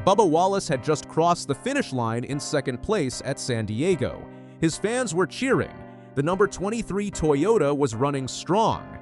Bubba Wallace had just crossed the finish line in second place at San Diego. His fans were cheering. The number 23 Toyota was running strong.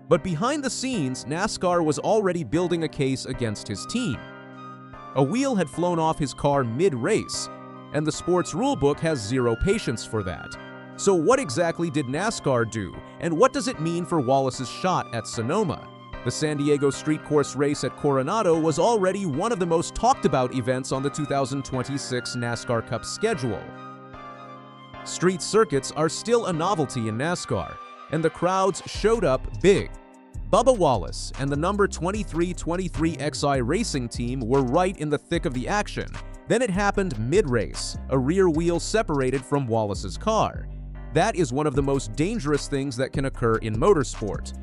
But behind the scenes, NASCAR was already building a case against his team. A wheel had flown off his car mid-race, and the sports rulebook has zero patience for that. So what exactly did NASCAR do, and what does it mean for Wallace's shot at Sonoma? The San Diego street course race at Coronado was already one of the most talked about events on the 2026 NASCAR Cup schedule. Street circuits are still a novelty in NASCAR, and the crowds showed up big. Bubba Wallace and the number 2323XI racing team were right in the thick of the action. Then it happened mid-race. A rear wheel separated from Wallace's car. That is one of the most dangerous things that can occur in motorsport.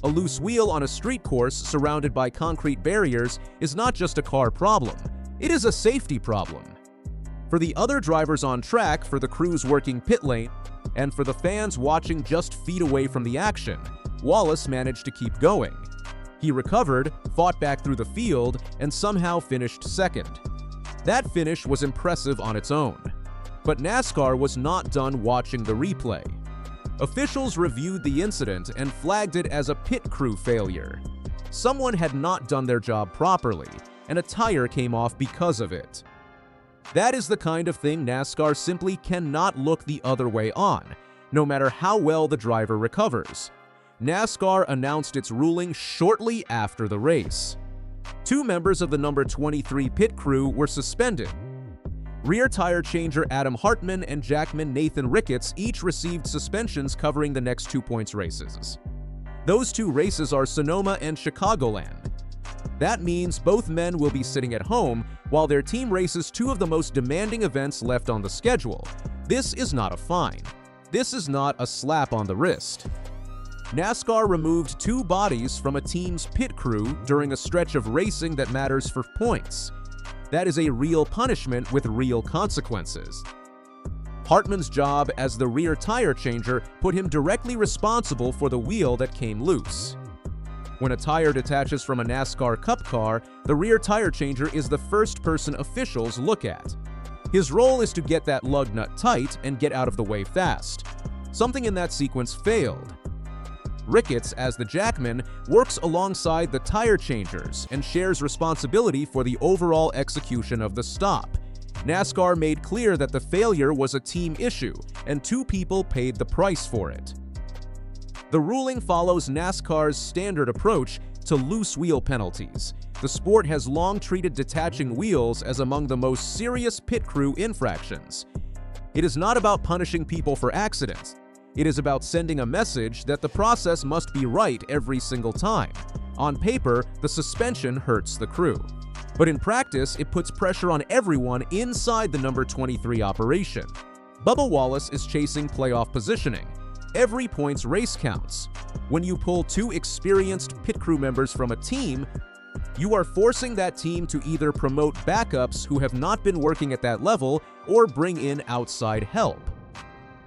A loose wheel on a street course surrounded by concrete barriers is not just a car problem. It is a safety problem. For the other drivers on track, for the crews working pit lane, and for the fans watching just feet away from the action, Wallace managed to keep going. He recovered, fought back through the field, and somehow finished second. That finish was impressive on its own. But NASCAR was not done watching the replay. Officials reviewed the incident and flagged it as a pit crew failure. Someone had not done their job properly, and a tire came off because of it. That is the kind of thing NASCAR simply cannot look the other way on, no matter how well the driver recovers. NASCAR announced its ruling shortly after the race. 2 members of the number 23 pit crew were suspended. Rear tire changer Adam Hartman and jackman Nathan Ricketts each received suspensions covering the next 2 points races. Those 2 races are Sonoma and Chicagoland. That means both men will be sitting at home while their team races 2 of the most demanding events left on the schedule. This is not a fine. This is not a slap on the wrist. NASCAR removed 2 bodies from a team's pit crew during a stretch of racing that matters for points. That is a real punishment with real consequences. Hartman's job as the rear tire changer put him directly responsible for the wheel that came loose. When a tire detaches from a NASCAR Cup car, the rear tire changer is the first person officials look at. His role is to get that lug nut tight and get out of the way fast. Something in that sequence failed. Ricketts, as the jackman, works alongside the tire changers and shares responsibility for the overall execution of the stop. NASCAR made clear that the failure was a team issue, and 2 people paid the price for it. The ruling follows NASCAR's standard approach to loose wheel penalties. The sport has long treated detaching wheels as among the most serious pit crew infractions. It is not about punishing people for accidents. It is about sending a message that the process must be right every single time. On paper, the suspension hurts the crew. But in practice, it puts pressure on everyone inside the number 23 operation. Bubba Wallace is chasing playoff positioning. Every points race counts. When you pull 2 experienced pit crew members from a team, you are forcing that team to either promote backups who have not been working at that level or bring in outside help.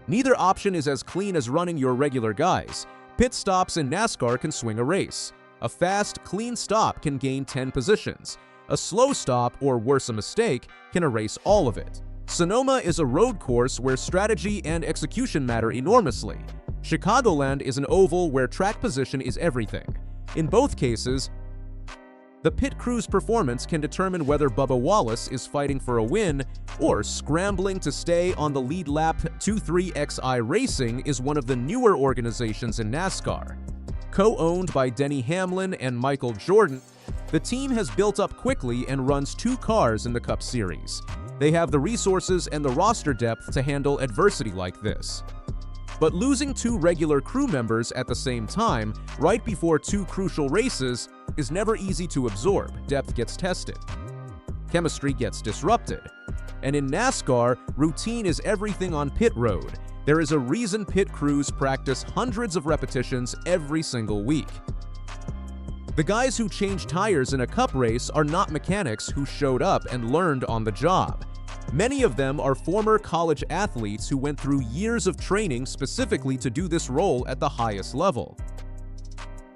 Neither option is as clean as running your regular guys. Pit stops in NASCAR can swing a race. A fast, clean stop can gain 10 positions. A slow stop, or worse, a mistake, can erase all of it. Sonoma is a road course where strategy and execution matter enormously. Chicagoland is an oval where track position is everything. In both cases, the pit crew's performance can determine whether Bubba Wallace is fighting for a win or scrambling to stay on the lead lap. 23XI Racing is one of the newer organizations in NASCAR. Co-owned by Denny Hamlin and Michael Jordan, the team has built up quickly and runs 2 cars in the Cup Series. They have the resources and the roster depth to handle adversity like this. But losing 2 regular crew members at the same time, right before 2 crucial races, is never easy to absorb. Depth gets tested. Chemistry gets disrupted. And in NASCAR, routine is everything on pit road. There is a reason pit crews practice hundreds of repetitions every single week. The guys who change tires in a Cup race are not mechanics who showed up and learned on the job. Many of them are former college athletes who went through years of training specifically to do this role at the highest level.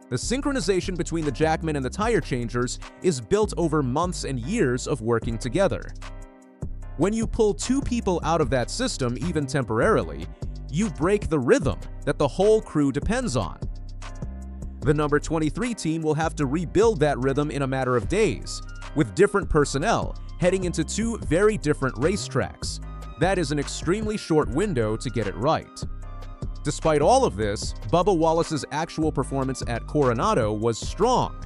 The synchronization between the jackmen and the tire changers is built over months and years of working together. When you pull two people out of that system, even temporarily, you break the rhythm that the whole crew depends on. The number 23 team will have to rebuild that rhythm in a matter of days, with different personnel heading into two very different racetracks. That is an extremely short window to get it right. Despite all of this, Bubba Wallace's actual performance at Coronado was strong.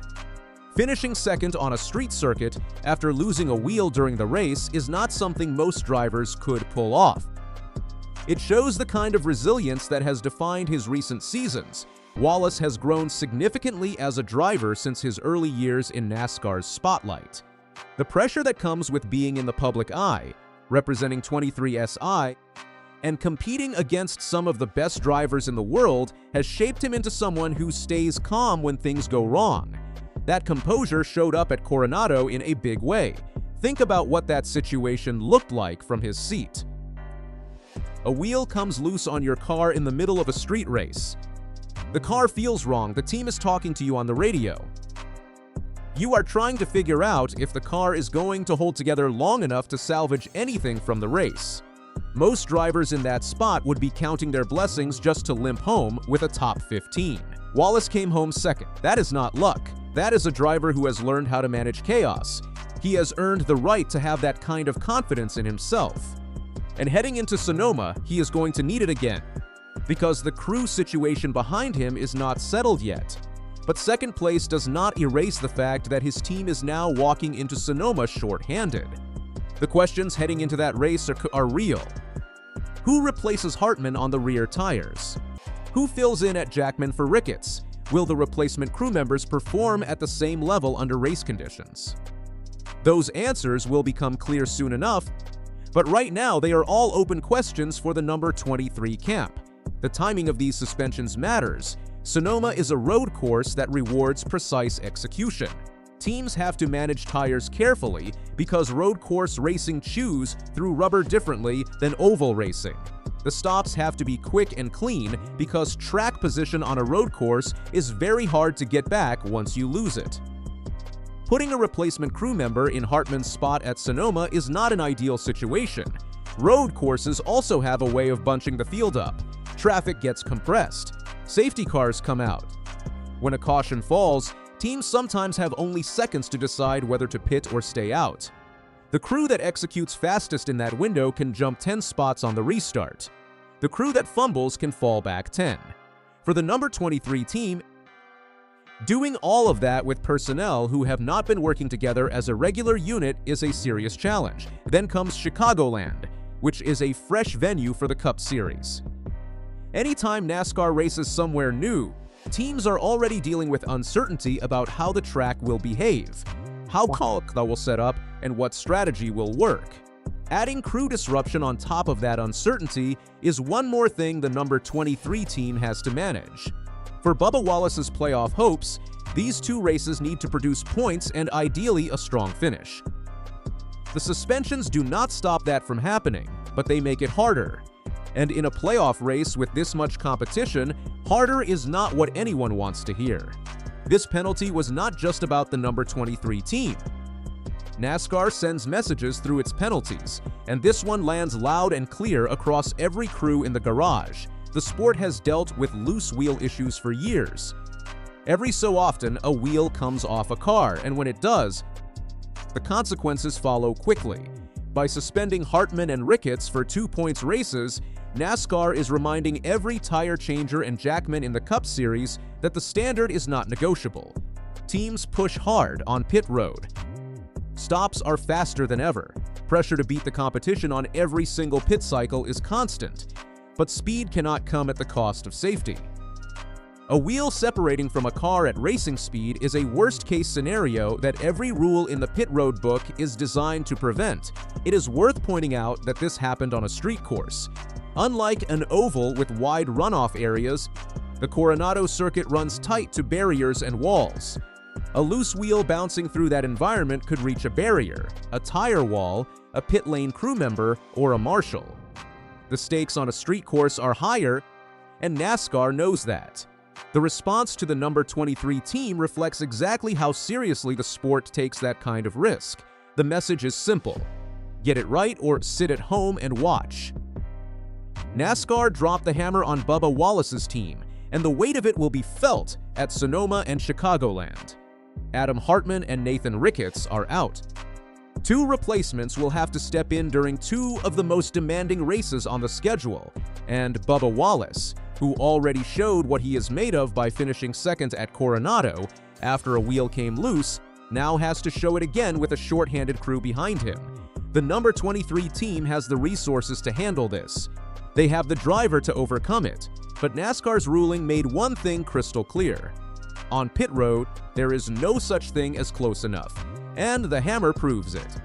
Finishing second on a street circuit after losing a wheel during the race is not something most drivers could pull off. It shows the kind of resilience that has defined his recent seasons. Wallace has grown significantly as a driver since his early years in NASCAR's spotlight. The pressure that comes with being in the public eye, representing 23SI, and competing against some of the best drivers in the world has shaped him into someone who stays calm when things go wrong. That composure showed up at Coronado in a big way. Think about what that situation looked like from his seat. A wheel comes loose on your car in the middle of a street race. The car feels wrong, the team is talking to you on the radio. You are trying to figure out if the car is going to hold together long enough to salvage anything from the race. Most drivers in that spot would be counting their blessings just to limp home with a top 15. Wallace came home second. That is not luck. That is a driver who has learned how to manage chaos. He has earned the right to have that kind of confidence in himself. And heading into Sonoma, he is going to need it again, because the crew situation behind him is not settled yet. But second place does not erase the fact that his team is now walking into Sonoma short-handed. The questions heading into that race are real. Who replaces Hartman on the rear tires? Who fills in at Jackman for Ricketts? Will the replacement crew members perform at the same level under race conditions? Those answers will become clear soon enough, but right now they are all open questions for the number 23 camp. The timing of these suspensions matters. Sonoma is a road course that rewards precise execution. Teams have to manage tires carefully because road course racing chews through rubber differently than oval racing. The stops have to be quick and clean because track position on a road course is very hard to get back once you lose it. Putting a replacement crew member in Hartman's spot at Sonoma is not an ideal situation. Road courses also have a way of bunching the field up. Traffic gets compressed. Safety cars come out. When a caution falls, teams sometimes have only seconds to decide whether to pit or stay out. The crew that executes fastest in that window can jump 10 spots on the restart. The crew that fumbles can fall back 10. For the number 23 team, doing all of that with personnel who have not been working together as a regular unit is a serious challenge. Then comes Chicagoland, which is a fresh venue for the Cup Series. Anytime NASCAR races somewhere new, teams are already dealing with uncertainty about how the track will behave, how that will set up, and what strategy will work. Adding crew disruption on top of that uncertainty is one more thing the number 23 team has to manage. For Bubba Wallace's playoff hopes, these two races need to produce points and ideally a strong finish. The suspensions do not stop that from happening, but they make it harder. And in a playoff race with this much competition, harder is not what anyone wants to hear. This penalty was not just about the number 23 team. NASCAR sends messages through its penalties, and this one lands loud and clear across every crew in the garage. The sport has dealt with loose wheel issues for years. Every so often, a wheel comes off a car, and when it does, the consequences follow quickly. By suspending Hartman and Ricketts for 2 points races, NASCAR is reminding every tire changer and jackman in the Cup Series that the standard is not negotiable. Teams push hard on pit road. Stops are faster than ever. Pressure to beat the competition on every single pit cycle is constant, but speed cannot come at the cost of safety. A wheel separating from a car at racing speed is a worst-case scenario that every rule in the pit road book is designed to prevent. It is worth pointing out that this happened on a street course. Unlike an oval with wide runoff areas, the Coronado circuit runs tight to barriers and walls. A loose wheel bouncing through that environment could reach a barrier, a tire wall, a pit lane crew member, or a marshal. The stakes on a street course are higher, and NASCAR knows that. The response to the number 23 team reflects exactly how seriously the sport takes that kind of risk. The message is simple: get it right or sit at home and watch. NASCAR dropped the hammer on Bubba Wallace's team, and the weight of it will be felt at Sonoma and Chicagoland. Adam Hartman and Nathan Ricketts are out. Two replacements will have to step in during two of the most demanding races on the schedule, and Bubba Wallace, who already showed what he is made of by finishing second at Coronado after a wheel came loose, now has to show it again with a short-handed crew behind him. The number 23 team has the resources to handle this. They have the driver to overcome it, but NASCAR's ruling made one thing crystal clear. On pit road, there is no such thing as close enough, and the hammer proves it.